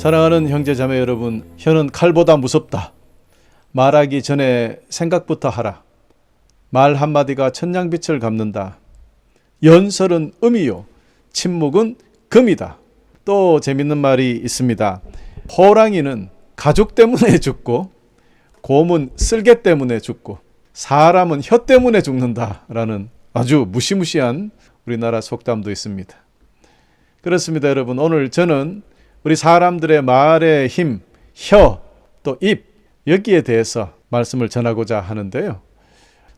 사랑하는 형제자매 여러분, 혀는 칼보다 무섭다. 말하기 전에 생각부터 하라. 말 한마디가 천냥빛을 갚는다. 연설은 음이요, 침묵은 금이다. 또 재밌는 말이 있습니다. 호랑이는 가죽 때문에 죽고, 곰은 쓸개 때문에 죽고, 사람은 혀 때문에 죽는다라는 아주 무시무시한 우리나라 속담도 있습니다. 그렇습니다, 여러분. 오늘 저는 우리 사람들의 말의 힘, 혀, 또 입, 여기에 대해서 말씀을 전하고자 하는데요.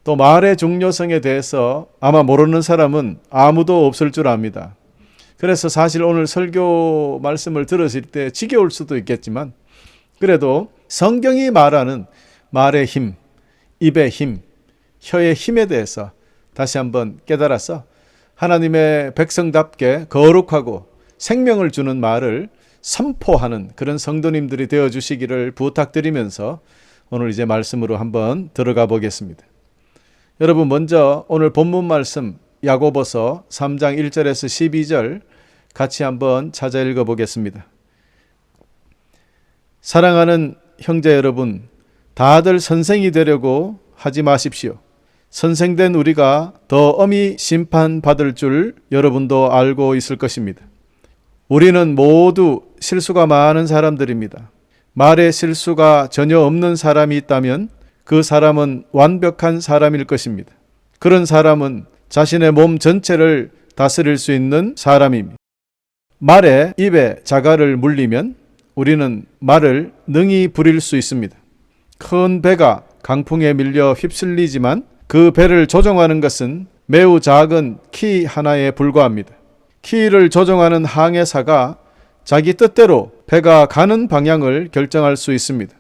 또 말의 중요성에 대해서 아마 모르는 사람은 아무도 없을 줄 압니다. 그래서 사실 오늘 설교 말씀을 들으실 때 지겨울 수도 있겠지만, 그래도 성경이 말하는 말의 힘, 입의 힘, 혀의 힘에 대해서 다시 한번 깨달아서 하나님의 백성답게 거룩하고 생명을 주는 말을 선포하는 그런 성도님들이 되어주시기를 부탁드리면서 오늘 이제 말씀으로 한번 들어가 보겠습니다. 여러분, 먼저 오늘 본문 말씀 야고보서 3장 1절에서 12절 같이 한번 찾아 읽어 보겠습니다. 사랑하는 형제 여러분, 다들 선생이 되려고 하지 마십시오. 선생된 우리가 더 엄히 심판받을 줄 여러분도 알고 있을 것입니다. 우리는 모두 실수가 많은 사람들입니다. 말에 실수가 전혀 없는 사람이 있다면 그 사람은 완벽한 사람일 것입니다. 그런 사람은 자신의 몸 전체를 다스릴 수 있는 사람입니다. 말에 입에 자갈을 물리면 우리는 말을 능히 부릴 수 있습니다. 큰 배가 강풍에 밀려 휩쓸리지만 그 배를 조종하는 것은 매우 작은 키 하나에 불과합니다. 키를 조종하는 항해사가 자기 뜻대로 배가 가는 방향을 결정할 수 있습니다.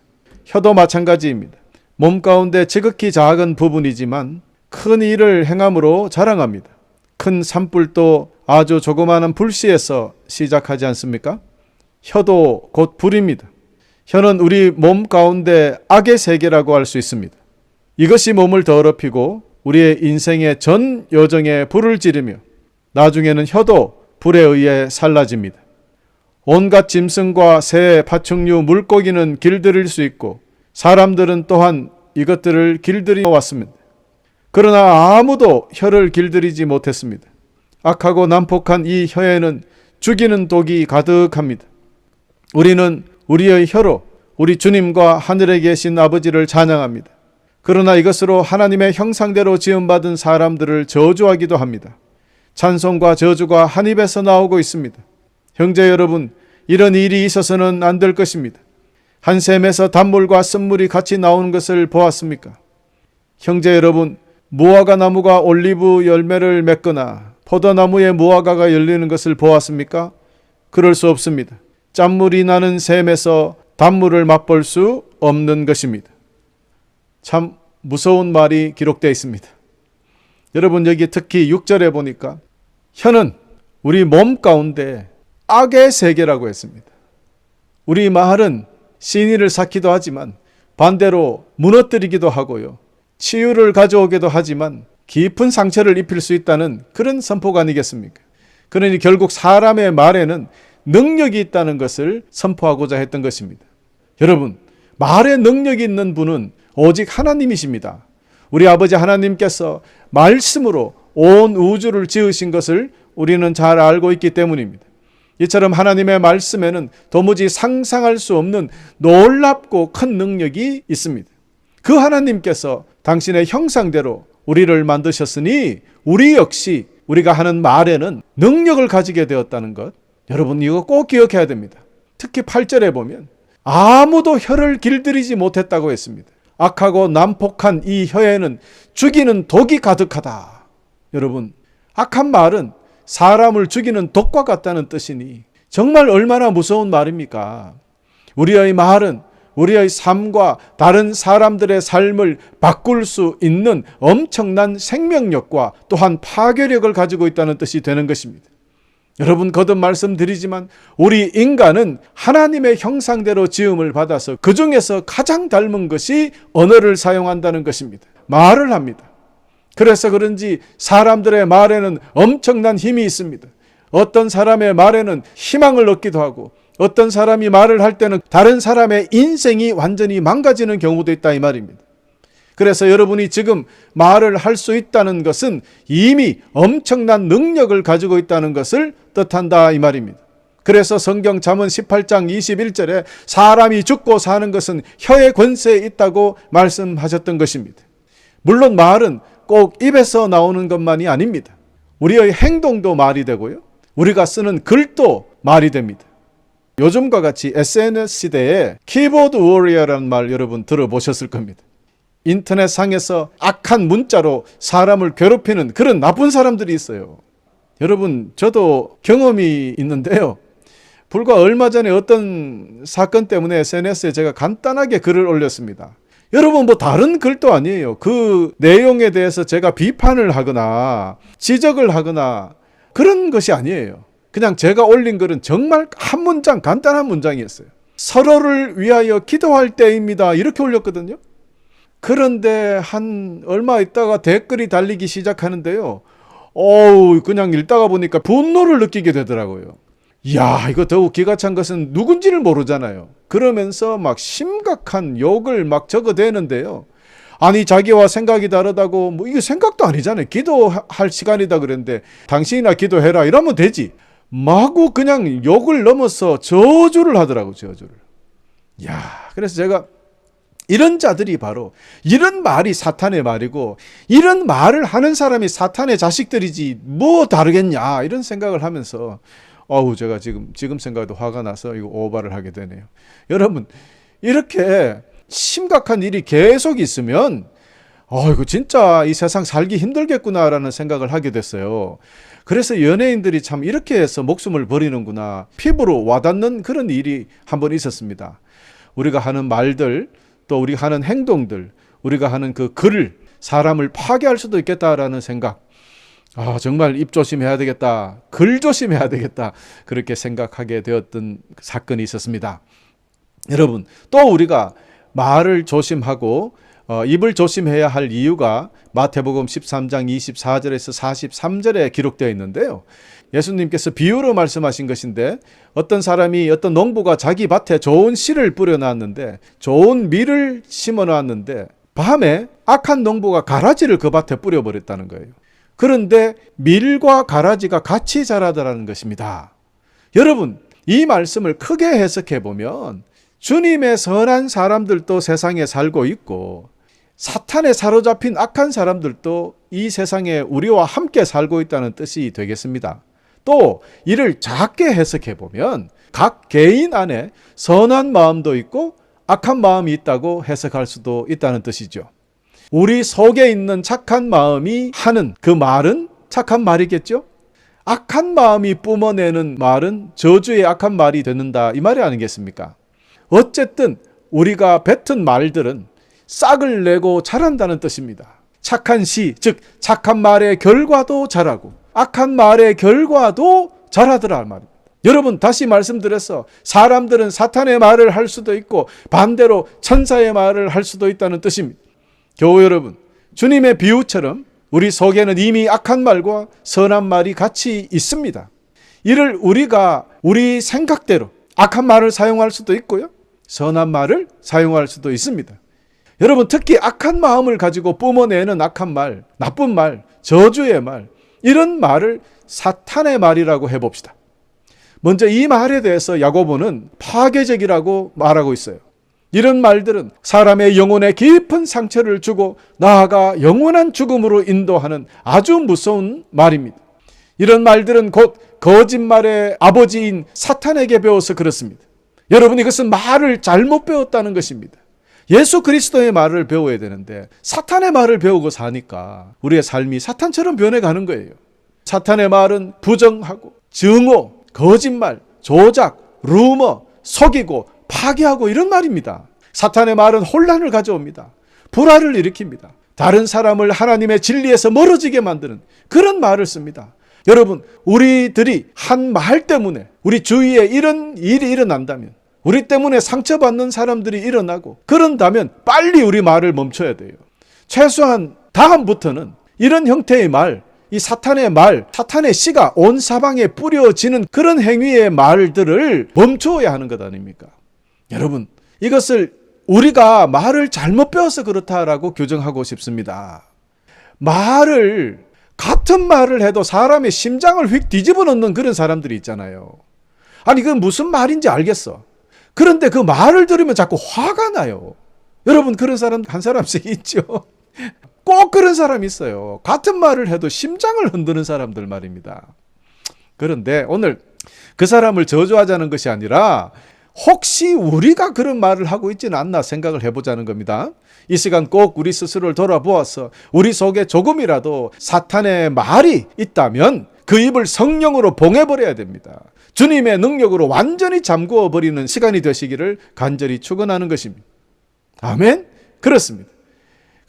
혀도 마찬가지입니다. 몸 가운데 지극히 작은 부분이지만 큰 일을 행함으로 자랑합니다. 큰 산불도 아주 조그마한 불씨에서 시작하지 않습니까? 혀도 곧 불입니다. 혀는 우리 몸 가운데 악의 세계라고 할 수 있습니다. 이것이 몸을 더럽히고 우리의 인생의 전 여정에 불을 지르며 나중에는 혀도 불에 의해 살라집니다. 온갖 짐승과 새, 파충류, 물고기는 길들일 수 있고 사람들은 또한 이것들을 길들여 왔습니다. 그러나 아무도 혀를 길들이지 못했습니다. 악하고 난폭한 이 혀에는 죽이는 독이 가득합니다. 우리는 우리의 혀로 우리 주님과 하늘에 계신 아버지를 찬양합니다. 그러나 이것으로 하나님의 형상대로 지음받은 사람들을 저주하기도 합니다. 찬송과 저주가 한 입에서 나오고 있습니다. 형제 여러분, 이런 일이 있어서는 안 될 것입니다. 한 샘에서 단물과 쓴물이 같이 나오는 것을 보았습니까? 형제 여러분, 무화과 나무가 올리브 열매를 맺거나 포도나무에 무화과가 열리는 것을 보았습니까? 그럴 수 없습니다. 짠물이 나는 샘에서 단물을 맛볼 수 없는 것입니다. 참 무서운 말이 기록되어 있습니다. 여러분, 여기 특히 6절에 보니까 혀는 우리 몸 가운데 악의 세계라고 했습니다. 우리 말은 신의를 쌓기도 하지만 반대로 무너뜨리기도 하고요, 치유를 가져오기도 하지만 깊은 상처를 입힐 수 있다는 그런 선포가 아니겠습니까? 그러니 결국 사람의 말에는 능력이 있다는 것을 선포하고자 했던 것입니다. 여러분, 말에 능력이 있는 분은 오직 하나님이십니다. 우리 아버지 하나님께서 말씀으로 온 우주를 지으신 것을 우리는 잘 알고 있기 때문입니다. 이처럼 하나님의 말씀에는 도무지 상상할 수 없는 놀랍고 큰 능력이 있습니다. 그 하나님께서 당신의 형상대로 우리를 만드셨으니 우리 역시 우리가 하는 말에는 능력을 가지게 되었다는 것, 여러분 이거 꼭 기억해야 됩니다. 특히 8절에 보면 아무도 혀를 길들이지 못했다고 했습니다. 악하고 난폭한 이 혀에는 죽이는 독이 가득하다. 여러분, 악한 말은 사람을 죽이는 독과 같다는 뜻이니 정말 얼마나 무서운 말입니까? 우리의 말은 우리의 삶과 다른 사람들의 삶을 바꿀 수 있는 엄청난 생명력과 또한 파괴력을 가지고 있다는 뜻이 되는 것입니다. 여러분, 거듭 말씀드리지만 우리 인간은 하나님의 형상대로 지음을 받아서 그 중에서 가장 닮은 것이 언어를 사용한다는 것입니다. 말을 합니다. 그래서 그런지 사람들의 말에는 엄청난 힘이 있습니다. 어떤 사람의 말에는 희망을 얻기도 하고 어떤 사람이 말을 할 때는 다른 사람의 인생이 완전히 망가지는 경우도 있다 이 말입니다. 그래서 여러분이 지금 말을 할 수 있다는 것은 이미 엄청난 능력을 가지고 있다는 것을 뜻한다 이 말입니다. 그래서 성경 잠언 18장 21절에 사람이 죽고 사는 것은 혀의 권세에 있다고 말씀하셨던 것입니다. 물론 말은 꼭 입에서 나오는 것만이 아닙니다. 우리의 행동도 말이 되고요. 우리가 쓰는 글도 말이 됩니다. 요즘과 같이 SNS 시대에 키보드 워리어라는 말 여러분 들어보셨을 겁니다. 인터넷상에서 악한 문자로 사람을 괴롭히는 그런 나쁜 사람들이 있어요. 여러분, 저도 경험이 있는데요. 불과 얼마 전에 어떤 사건 때문에 SNS에 제가 간단하게 글을 올렸습니다. 여러분, 뭐 다른 글도 아니에요. 그 내용에 대해서 제가 비판을 하거나 지적을 하거나 그런 것이 아니에요. 그냥 제가 올린 글은 정말 한 문장, 간단한 문장이었어요. 서로를 위하여 기도할 때입니다. 이렇게 올렸거든요. 그런데 한 얼마 있다가 댓글이 달리기 시작하는데요. 그냥 읽다가 보니까 분노를 느끼게 되더라고요. 이야, 이거 더욱 기가 찬 것은 누군지를 모르잖아요. 그러면서 막 심각한 욕을 막 적어대는데요. 아니, 자기와 생각이 다르다고, 뭐 이게 생각도 아니잖아요. 기도할 시간이다 그랬는데 당신이나 기도해라 이러면 되지. 마구 그냥 욕을 넘어서 저주를 하더라고, 저주를. 야, 그래서 제가 이런 자들이 바로 이런 말이 사탄의 말이고 이런 말을 하는 사람이 사탄의 자식들이지 뭐 다르겠냐 이런 생각을 하면서 제가 지금 생각해도 화가 나서 이거 오바를 하게 되네요. 여러분, 이렇게 심각한 일이 계속 있으면 이거 진짜 이 세상 살기 힘들겠구나라는 생각을 하게 됐어요. 그래서 연예인들이 참 이렇게 해서 목숨을 버리는구나, 피부로 와닿는 그런 일이 한번 있었습니다. 우리가 하는 말들, 또 우리가 하는 행동들, 우리가 하는 그 글을 사람을 파괴할 수도 있겠다라는 생각, 정말 입 조심해야 되겠다, 글 조심해야 되겠다, 그렇게 생각하게 되었던 사건이 있었습니다. 여러분, 또 우리가 말을 조심하고 입을 조심해야 할 이유가 마태복음 13장 24절에서 43절에 기록되어 있는데요. 예수님께서 비유로 말씀하신 것인데, 어떤 사람이, 어떤 농부가 자기 밭에 좋은 씨를 뿌려놨는데, 좋은 밀을 심어놨는데 밤에 악한 농부가 가라지를 그 밭에 뿌려버렸다는 거예요. 그런데 밀과 가라지가 같이 자라더라는 것입니다. 여러분, 이 말씀을 크게 해석해 보면 주님의 선한 사람들도 세상에 살고 있고 사탄에 사로잡힌 악한 사람들도 이 세상에 우리와 함께 살고 있다는 뜻이 되겠습니다. 또 이를 작게 해석해 보면 각 개인 안에 선한 마음도 있고 악한 마음이 있다고 해석할 수도 있다는 뜻이죠. 우리 속에 있는 착한 마음이 하는 그 말은 착한 말이겠죠? 악한 마음이 뿜어내는 말은 저주의 악한 말이 되는다, 이 말이 아니겠습니까? 어쨌든 우리가 뱉은 말들은 싹을 내고 자란다는 뜻입니다. 착한 시, 즉 착한 말의 결과도 자라고 악한 말의 결과도 자라더라 말입니다. 여러분, 다시 말씀드려서 사람들은 사탄의 말을 할 수도 있고 반대로 천사의 말을 할 수도 있다는 뜻입니다. 교우 여러분, 주님의 비유처럼 우리 속에는 이미 악한 말과 선한 말이 같이 있습니다. 이를 우리가 우리 생각대로 악한 말을 사용할 수도 있고요, 선한 말을 사용할 수도 있습니다. 여러분, 특히 악한 마음을 가지고 뿜어내는 악한 말, 나쁜 말, 저주의 말, 이런 말을 사탄의 말이라고 해봅시다. 먼저 이 말에 대해서 야고보는 파괴적이라고 말하고 있어요. 이런 말들은 사람의 영혼에 깊은 상처를 주고 나아가 영원한 죽음으로 인도하는 아주 무서운 말입니다. 이런 말들은 곧 거짓말의 아버지인 사탄에게 배워서 그렇습니다. 여러분, 이것은 말을 잘못 배웠다는 것입니다. 예수 그리스도의 말을 배워야 되는데 사탄의 말을 배우고 사니까 우리의 삶이 사탄처럼 변해가는 거예요. 사탄의 말은 부정하고 증오, 거짓말, 조작, 루머, 속이고 파괴하고 이런 말입니다. 사탄의 말은 혼란을 가져옵니다. 불화를 일으킵니다. 다른 사람을 하나님의 진리에서 멀어지게 만드는 그런 말을 씁니다. 여러분, 우리들이 한 말 때문에 우리 주위에 이런 일이 일어난다면, 우리 때문에 상처받는 사람들이 일어나고 그런다면 빨리 우리 말을 멈춰야 돼요. 최소한 다음부터는 이런 형태의 말, 이 사탄의 말, 사탄의 씨가 온 사방에 뿌려지는 그런 행위의 말들을 멈추어야 하는 것 아닙니까? 여러분, 이것을 우리가 말을 잘못 배워서 그렇다라고 규정하고 싶습니다. 같은 말을 해도 사람의 심장을 휙 뒤집어 놓는 그런 사람들이 있잖아요. 아니, 그건 무슨 말인지 알겠어. 그런데 그 말을 들으면 자꾸 화가 나요. 여러분, 그런 사람 한 사람씩 있죠. 꼭 그런 사람이 있어요. 같은 말을 해도 심장을 흔드는 사람들 말입니다. 그런데 오늘 그 사람을 저주하자는 것이 아니라 혹시 우리가 그런 말을 하고 있지는 않나 생각을 해보자는 겁니다. 이 시간 꼭 우리 스스로를 돌아보아서 우리 속에 조금이라도 사탄의 말이 있다면 그 입을 성령으로 봉해버려야 됩니다. 주님의 능력으로 완전히 잠그어버리는 시간이 되시기를 간절히 축원하는 것입니다. 아멘? 그렇습니다.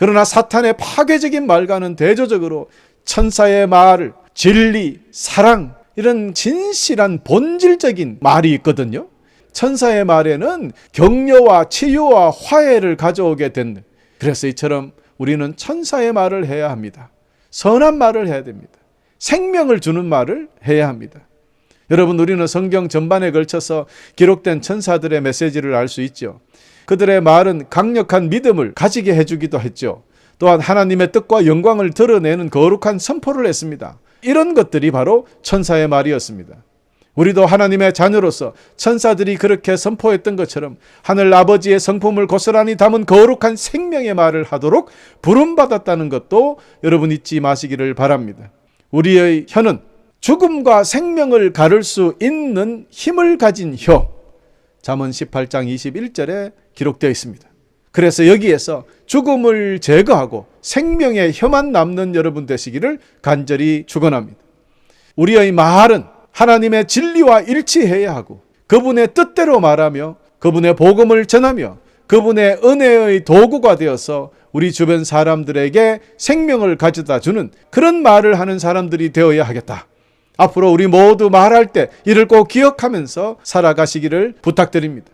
그러나 사탄의 파괴적인 말과는 대조적으로 천사의 말, 진리, 사랑, 이런 진실한 본질적인 말이 있거든요. 천사의 말에는 격려와 치유와 화해를 가져오게 된, 그래서 이처럼 우리는 천사의 말을 해야 합니다. 선한 말을 해야 됩니다. 생명을 주는 말을 해야 합니다. 여러분, 우리는 성경 전반에 걸쳐서 기록된 천사들의 메시지를 알 수 있죠. 그들의 말은 강력한 믿음을 가지게 해주기도 했죠. 또한 하나님의 뜻과 영광을 드러내는 거룩한 선포를 했습니다. 이런 것들이 바로 천사의 말이었습니다. 우리도 하나님의 자녀로서 천사들이 그렇게 선포했던 것처럼 하늘 아버지의 성품을 고스란히 담은 거룩한 생명의 말을 하도록 부름받았다는 것도 여러분 잊지 마시기를 바랍니다. 우리의 혀는 죽음과 생명을 가를 수 있는 힘을 가진 혀, 잠언 18장 21절에 기록되어 있습니다. 그래서 여기에서 죽음을 제거하고 생명의 혀만 남는 여러분 되시기를 간절히 축원합니다. 우리의 말은 하나님의 진리와 일치해야 하고 그분의 뜻대로 말하며 그분의 복음을 전하며 그분의 은혜의 도구가 되어서 우리 주변 사람들에게 생명을 가져다 주는 그런 말을 하는 사람들이 되어야 하겠다. 앞으로 우리 모두 말할 때 이를 꼭 기억하면서 살아가시기를 부탁드립니다.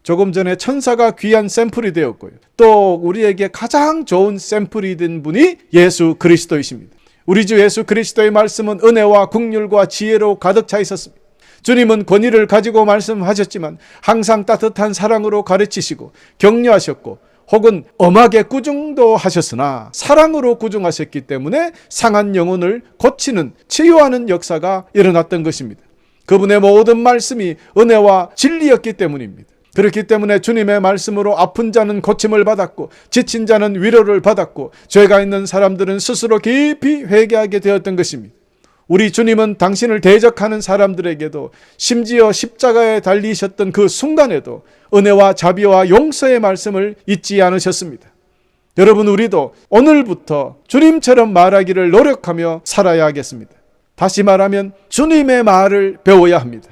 조금 전에 천사가 귀한 샘플이 되었고요. 또 우리에게 가장 좋은 샘플이 된 분이 예수 그리스도이십니다. 우리 주 예수 그리스도의 말씀은 은혜와 긍휼과 지혜로 가득 차 있었습니다. 주님은 권위를 가지고 말씀하셨지만 항상 따뜻한 사랑으로 가르치시고 격려하셨고 혹은 엄하게 꾸중도 하셨으나 사랑으로 꾸중하셨기 때문에 상한 영혼을 고치는 치유하는 역사가 일어났던 것입니다. 그분의 모든 말씀이 은혜와 진리였기 때문입니다. 그렇기 때문에 주님의 말씀으로 아픈 자는 고침을 받았고 지친 자는 위로를 받았고 죄가 있는 사람들은 스스로 깊이 회개하게 되었던 것입니다. 우리 주님은 당신을 대적하는 사람들에게도 심지어 십자가에 달리셨던 그 순간에도 은혜와 자비와 용서의 말씀을 잊지 않으셨습니다. 여러분, 우리도 오늘부터 주님처럼 말하기를 노력하며 살아야 하겠습니다. 다시 말하면 주님의 말을 배워야 합니다.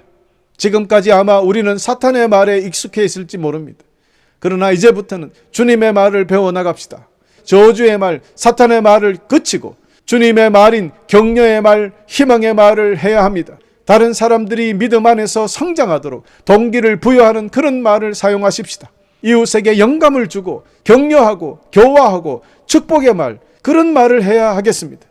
지금까지 아마 우리는 사탄의 말에 익숙해 있을지 모릅니다. 그러나 이제부터는 주님의 말을 배워나갑시다. 저주의 말, 사탄의 말을 그치고 주님의 말인 격려의 말, 희망의 말을 해야 합니다. 다른 사람들이 믿음 안에서 성장하도록 동기를 부여하는 그런 말을 사용하십시다. 이웃에게 영감을 주고 격려하고 교화하고 축복의 말, 그런 말을 해야 하겠습니다.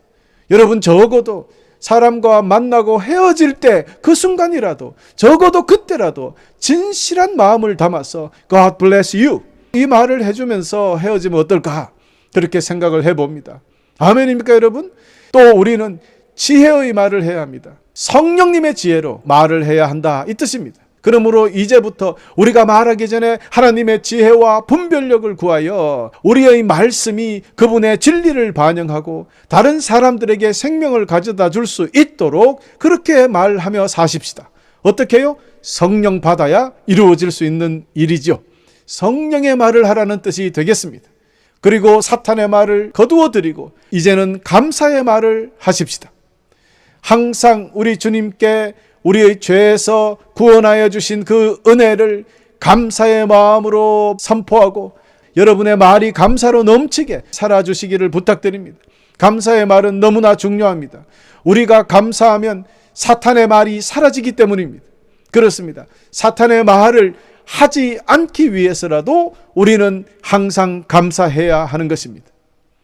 여러분, 적어도 사람과 만나고 헤어질 때 그 순간이라도 적어도 그때라도 진실한 마음을 담아서 God bless you 이 말을 해주면서 헤어지면 어떨까 그렇게 생각을 해봅니다. 아멘입니까 여러분? 또 우리는 지혜의 말을 해야 합니다. 성령님의 지혜로 말을 해야 한다 이 뜻입니다. 그러므로 이제부터 우리가 말하기 전에 하나님의 지혜와 분별력을 구하여 우리의 말씀이 그분의 진리를 반영하고 다른 사람들에게 생명을 가져다 줄 수 있도록 그렇게 말하며 사십시다. 어떻게 해요? 성령 받아야 이루어질 수 있는 일이죠. 성령의 말을 하라는 뜻이 되겠습니다. 그리고 사탄의 말을 거두어 드리고 이제는 감사의 말을 하십시다. 항상 우리 주님께 우리의 죄에서 구원하여 주신 그 은혜를 감사의 마음으로 선포하고 여러분의 말이 감사로 넘치게 살아주시기를 부탁드립니다. 감사의 말은 너무나 중요합니다. 우리가 감사하면 사탄의 말이 사라지기 때문입니다. 그렇습니다. 사탄의 말을 하지 않기 위해서라도 우리는 항상 감사해야 하는 것입니다.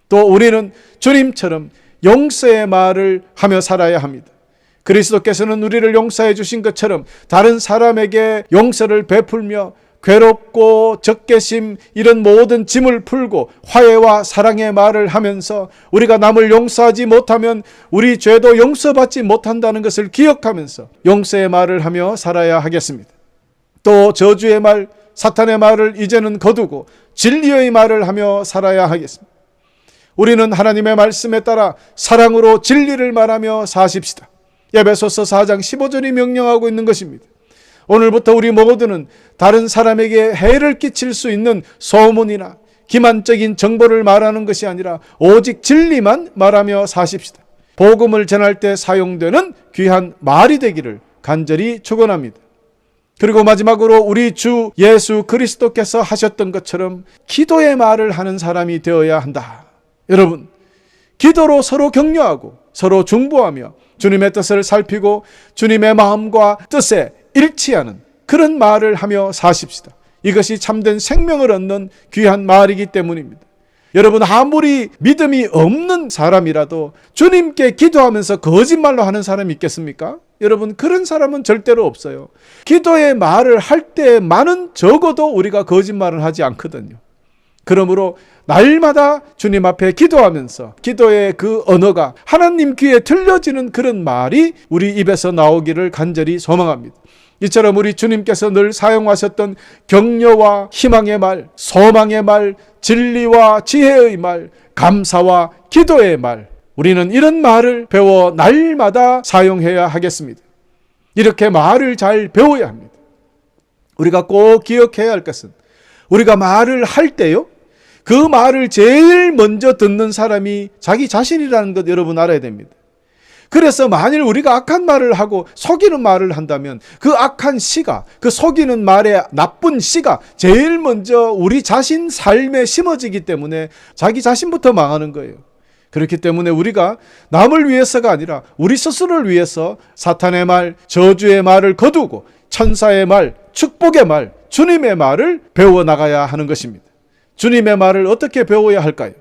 또 우리는 주님처럼 용서의 말을 하며 살아야 합니다. 그리스도께서는 우리를 용서해 주신 것처럼 다른 사람에게 용서를 베풀며 괴롭고 적개심 이런 모든 짐을 풀고 화해와 사랑의 말을 하면서 우리가 남을 용서하지 못하면 우리 죄도 용서받지 못한다는 것을 기억하면서 용서의 말을 하며 살아야 하겠습니다. 또 저주의 말, 사탄의 말을 이제는 거두고 진리의 말을 하며 살아야 하겠습니다. 우리는 하나님의 말씀에 따라 사랑으로 진리를 말하며 사십시다. 에베소서 4장 15절이 명령하고 있는 것입니다. 오늘부터 우리 모두는 다른 사람에게 해를 끼칠 수 있는 소문이나 기만적인 정보를 말하는 것이 아니라 오직 진리만 말하며 사십시다. 복음을 전할 때 사용되는 귀한 말이 되기를 간절히 축원합니다. 그리고 마지막으로 우리 주 예수 그리스도께서 하셨던 것처럼 기도의 말을 하는 사람이 되어야 한다. 여러분, 기도로 서로 격려하고 서로 중보하며 주님의 뜻을 살피고 주님의 마음과 뜻에 일치하는 그런 말을 하며 사십시다. 이것이 참된 생명을 얻는 귀한 말이기 때문입니다. 여러분, 아무리 믿음이 없는 사람이라도 주님께 기도하면서 거짓말로 하는 사람이 있겠습니까? 여러분, 그런 사람은 절대로 없어요. 기도의 말을 할 때만은 적어도 우리가 거짓말을 하지 않거든요. 그러므로 날마다 주님 앞에 기도하면서 기도의 그 언어가 하나님 귀에 들려지는 그런 말이 우리 입에서 나오기를 간절히 소망합니다. 이처럼 우리 주님께서 늘 사용하셨던 격려와 희망의 말, 소망의 말, 진리와 지혜의 말, 감사와 기도의 말, 우리는 이런 말을 배워 날마다 사용해야 하겠습니다. 이렇게 말을 잘 배워야 합니다. 우리가 꼭 기억해야 할 것은 우리가 말을 할 때요, 그 말을 제일 먼저 듣는 사람이 자기 자신이라는 것 여러분 알아야 됩니다. 그래서 만일 우리가 악한 말을 하고 속이는 말을 한다면 그 악한 씨가, 그 속이는 말의 나쁜 씨가 제일 먼저 우리 자신 삶에 심어지기 때문에 자기 자신부터 망하는 거예요. 그렇기 때문에 우리가 남을 위해서가 아니라 우리 스스로를 위해서 사탄의 말, 저주의 말을 거두고 천사의 말, 축복의 말, 주님의 말을 배워나가야 하는 것입니다. 주님의 말을 어떻게 배워야 할까요?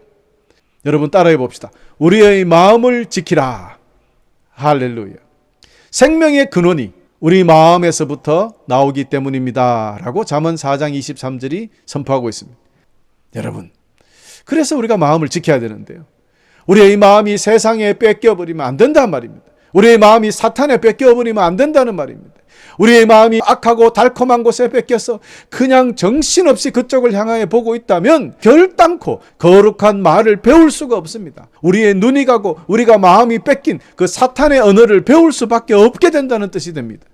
여러분 따라해 봅시다. 우리의 마음을 지키라. 할렐루야. 생명의 근원이 우리 마음에서부터 나오기 때문입니다. 라고 잠언 4장 23절이 선포하고 있습니다. 여러분, 그래서 우리가 마음을 지켜야 되는데요. 우리의 마음이 세상에 뺏겨버리면 안 된단 말입니다. 우리의 마음이 사탄에 뺏겨버리면 안 된다는 말입니다. 우리의 마음이 악하고 달콤한 곳에 뺏겨서 그냥 정신없이 그쪽을 향하여 보고 있다면 결단코 거룩한 말을 배울 수가 없습니다. 우리의 눈이 가고 우리가 마음이 뺏긴 그 사탄의 언어를 배울 수밖에 없게 된다는 뜻이 됩니다.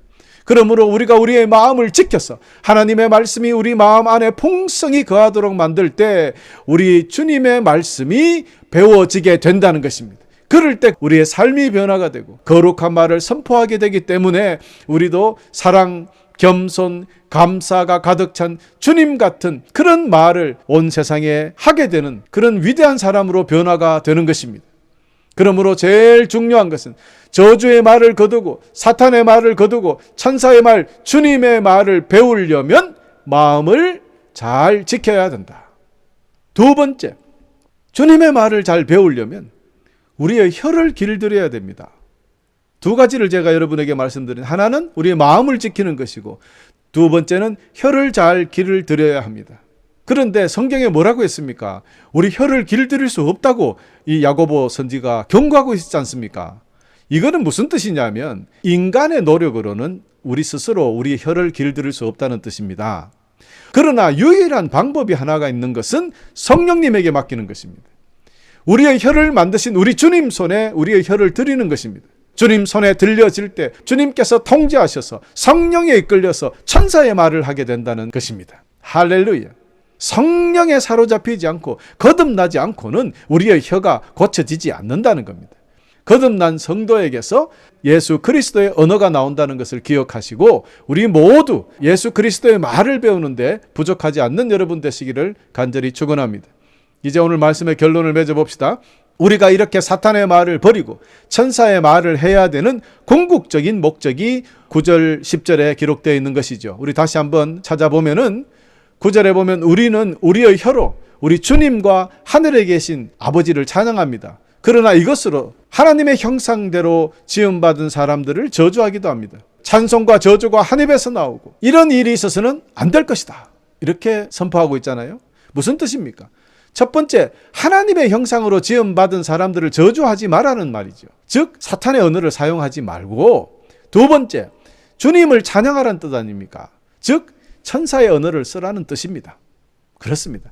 그러므로 우리가 우리의 마음을 지켜서 하나님의 말씀이 우리 마음 안에 풍성히 거하도록 만들 때 우리 주님의 말씀이 배워지게 된다는 것입니다. 그럴 때 우리의 삶이 변화가 되고 거룩한 말을 선포하게 되기 때문에 우리도 사랑, 겸손, 감사가 가득 찬 주님 같은 그런 말을 온 세상에 하게 되는 그런 위대한 사람으로 변화가 되는 것입니다. 그러므로 제일 중요한 것은 저주의 말을 거두고 사탄의 말을 거두고 천사의 말, 주님의 말을 배우려면 마음을 잘 지켜야 된다. 두 번째, 주님의 말을 잘 배우려면 우리의 혀를 길들여야 됩니다. 두 가지를 제가 여러분에게 말씀드린, 하나는 우리의 마음을 지키는 것이고 두 번째는 혀를 잘 길들여야 합니다. 그런데 성경에 뭐라고 했습니까? 우리 혀를 길들일 수 없다고 이 야고보 선지가 경고하고 있지 않습니까? 이거는 무슨 뜻이냐면 인간의 노력으로는 우리 스스로 우리 혀를 길들일 수 없다는 뜻입니다. 그러나 유일한 방법이 하나가 있는 것은 성령님에게 맡기는 것입니다. 우리의 혀를 만드신 우리 주님 손에 우리의 혀를 드리는 것입니다. 주님 손에 들려질 때 주님께서 통제하셔서 성령에 이끌려서 천사의 말을 하게 된다는 것입니다. 할렐루야. 성령에 사로잡히지 않고 거듭나지 않고는 우리의 혀가 고쳐지지 않는다는 겁니다. 거듭난 성도에게서 예수 그리스도의 언어가 나온다는 것을 기억하시고 우리 모두 예수 그리스도의 말을 배우는데 부족하지 않는 여러분 되시기를 간절히 축원합니다. 이제 오늘 말씀의 결론을 맺어봅시다. 우리가 이렇게 사탄의 말을 버리고 천사의 말을 해야 되는 궁극적인 목적이 9절 10절에 기록되어 있는 것이죠. 우리 다시 한번 찾아보면은 9절에 보면 우리는 우리의 혀로 우리 주님과 하늘에 계신 아버지를 찬양합니다. 그러나 이것으로 하나님의 형상대로 지음받은 사람들을 저주하기도 합니다. 찬송과 저주가 한 입에서 나오고 이런 일이 있어서는 안 될 것이다. 이렇게 선포하고 있잖아요. 무슨 뜻입니까? 첫 번째, 하나님의 형상으로 지음받은 사람들을 저주하지 말라는 말이죠. 즉 사탄의 언어를 사용하지 말고, 두 번째, 주님을 찬양하라는 뜻 아닙니까? 즉 천사의 언어를 쓰라는 뜻입니다. 그렇습니다.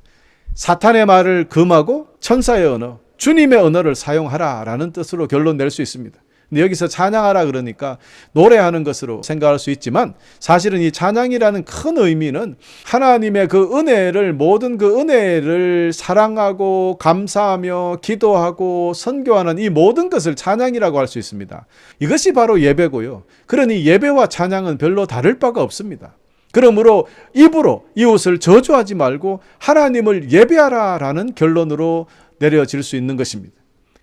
사탄의 말을 금하고 천사의 언어, 주님의 언어를 사용하라라는 뜻으로 결론 낼 수 있습니다. 근데 여기서 찬양하라 그러니까 노래하는 것으로 생각할 수 있지만, 사실은 이 찬양이라는 큰 의미는 하나님의 그 은혜를, 모든 그 은혜를 사랑하고 감사하며 기도하고 선교하는 이 모든 것을 찬양이라고 할 수 있습니다. 이것이 바로 예배고요. 그러니 예배와 찬양은 별로 다를 바가 없습니다. 그러므로 입으로 이웃을 저주하지 말고 하나님을 예배하라라는 결론으로 내려질 수 있는 것입니다.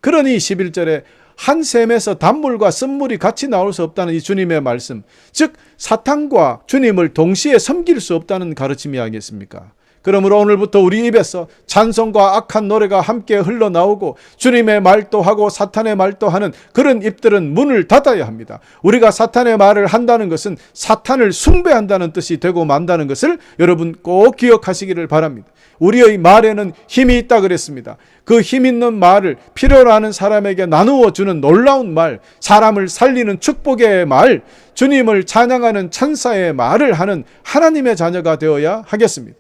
그러니 11절에 한 샘에서 단물과 쓴물이 같이 나올 수 없다는 이 주님의 말씀, 즉 사탄과 주님을 동시에 섬길 수 없다는 가르침이 아니겠습니까? 그러므로 오늘부터 우리 입에서 찬송과 악한 노래가 함께 흘러나오고 주님의 말도 하고 사탄의 말도 하는 그런 입들은 문을 닫아야 합니다. 우리가 사탄의 말을 한다는 것은 사탄을 숭배한다는 뜻이 되고 만다는 것을 여러분 꼭 기억하시기를 바랍니다. 우리의 말에는 힘이 있다 그랬습니다. 그 힘 있는 말을 필요로 하는 사람에게 나누어 주는 놀라운 말, 사람을 살리는 축복의 말, 주님을 찬양하는 천사의 말을 하는 하나님의 자녀가 되어야 하겠습니다.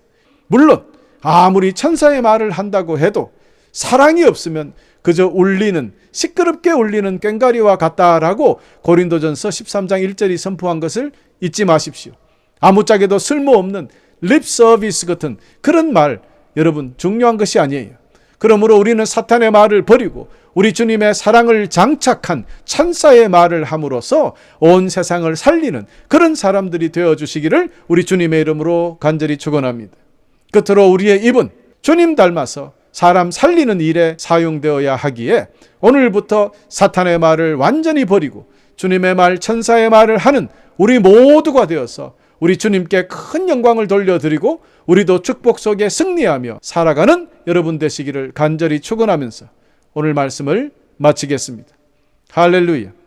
물론 아무리 천사의 말을 한다고 해도 사랑이 없으면 그저 울리는, 시끄럽게 울리는 꽹과리와 같다라고 고린도전서 13장 1절이 선포한 것을 잊지 마십시오. 아무짝에도 쓸모없는 립 서비스 같은 그런 말, 여러분 중요한 것이 아니에요. 그러므로 우리는 사탄의 말을 버리고 우리 주님의 사랑을 장착한 천사의 말을 함으로써 온 세상을 살리는 그런 사람들이 되어주시기를 우리 주님의 이름으로 간절히 축원합니다. 끝으로 우리의 입은 주님 닮아서 사람 살리는 일에 사용되어야 하기에 오늘부터 사탄의 말을 완전히 버리고 주님의 말, 천사의 말을 하는 우리 모두가 되어서 우리 주님께 큰 영광을 돌려드리고 우리도 축복 속에 승리하며 살아가는 여러분 되시기를 간절히 축원하면서 오늘 말씀을 마치겠습니다. 할렐루야.